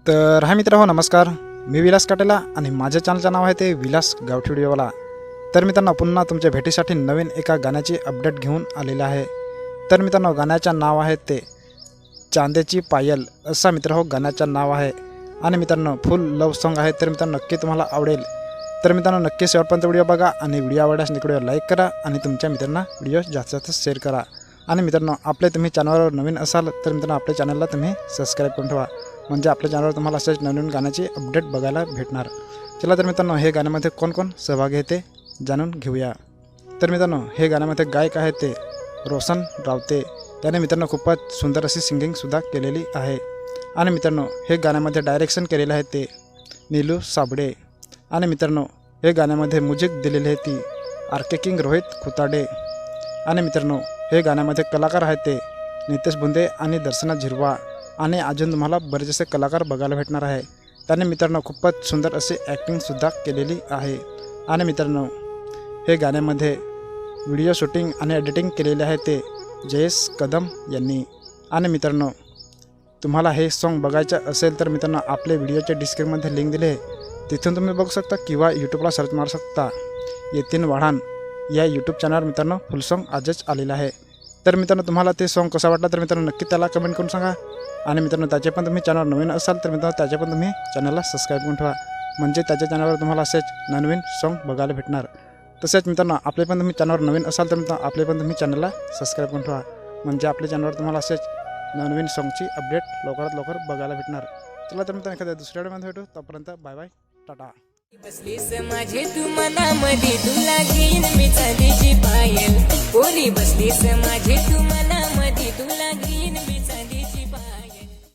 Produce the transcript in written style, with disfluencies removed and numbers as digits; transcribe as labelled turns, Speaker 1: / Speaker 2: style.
Speaker 1: तर हा मित्र हो नमस्कार, मी विलास काटेला आणि माझ्या चॅनलचं नाव आहे ते विलास गावठी व्हिडिओवाला। तर मित्रांनो पुन्हा तुमच्या भेटीसाठी नवीन एका गाण्याची अपडेट घेऊन आलेला आहे। तर मित्रांनो गाण्याचं नाव आहे ते चांदेची पायल असा मित्र हो गाण्याचं नाव आहे आणि मित्रांनो फुल लव सॉन्ग आहे। तर मित्रांनो नक्की तुम्हाला आवडेल। तर मित्रांनो नक्की शेवटपर्यंत व्हिडिओ बघा आणि व्हिडिओ आवडल्यास व्हिडिओ लाईक करा आणि तुमच्या मित्रांना व्हिडिओ जास्तीत जास्त शेअर करा। आणि मित्रांनो आपले तुम्ही चॅनलवर नवीन असाल तर मित्रांनो आपल्या चॅनलला तुम्ही सबस्क्राईब करून ठेवा, म्हणजे आपल्या चॅनलवर तुम्हाला असेच नवीन गाण्याची अपडेट बघायला भेटणार। चला तर मित्रांनो हे गाण्यामध्ये कोण कोण सहभागी आहे ते जाणून घेऊया। तर मित्रांनो हे गाण्यामध्ये गायक आहे ते रोशन रावते, त्याने मित्रांनो खूपच सुंदर अशी सिंगिंगसुद्धा केलेली आहे। आणि मित्रांनो हे गाण्यामध्ये डायरेक्शन केलेलं आहे ते नीलू साबळे। आणि मित्रांनो हे गाण्यामध्ये म्युझिक दिलेली आहे ती आर.के. किंग रोहित खुताडे। आणि मित्रांनो हे गाण्यामध्ये कलाकार आहेत ते नितेश बुंदे आणि दर्शना झिरवा आणि अजून तुम्हाला बरेचसे कलाकार बघायला भेटणार आहे। त्याने मित्रांनो खूपच सुंदर अशी ॲक्टिंगसुद्धा केलेली आहे। आणि मित्रांनो हे गाण्यामध्ये व्हिडिओ शूटिंग आणि एडिटिंग केलेले आहे ते जयेश कदम यांनी। आणि मित्रांनो तुम्हाला हे सॉन्ग बघायचं असेल तर मित्रांनो आपल्या व्हिडिओच्या डिस्क्रिप्शनमध्ये लिंक दिली आहे, तिथून तुम्ही बघू शकता किंवा यूट्यूबला सर्च मारू शकता। यतीन वाढान या यूट्यूब चॅनलवर मित्रांनो फुल सॉन्ग आजच आलेलं आहे। तर मित्रांनो तुम्हाला ते सॉन्ग कसं वाटलं तर मित्रांनो नक्की त्याला कमेंट करून सांगा। आणि मित्रांनो त्याचे पण तुम्ही चॅनल नवीन असाल तर मित्रांनो त्याचे पण तुम्ही चॅनलला सबस्क्राईब करून ठेवा, म्हणजे त्याच्या चॅनलवर तुम्हाला असेच नवीन सॉन्ग बघायला भेटणार। तसेच मित्रांनो आपले पण तुम्ही चॅनलवर नवीन असाल तर मित्रांनो आपले पण तुम्ही चॅनलला सबस्क्राईब करून ठेवा, म्हणजे आपल्या चॅनलवर तुम्हाला असेच नवीन सॉन्गची अपडेट लवकरात लवकर बघायला भेटणार। चला तर मित्रांनो एखाद्या दुसऱ्या व्हिडिओमध्ये भेटू, तोपर्यंत बाय बाय, टाटा।
Speaker 2: बसलीस माझे तू मनामध्ये, तुला घेईन मी चांदीची पायल. पोरी बसलीस माझे तू मनामध्ये, तुला घेईन मी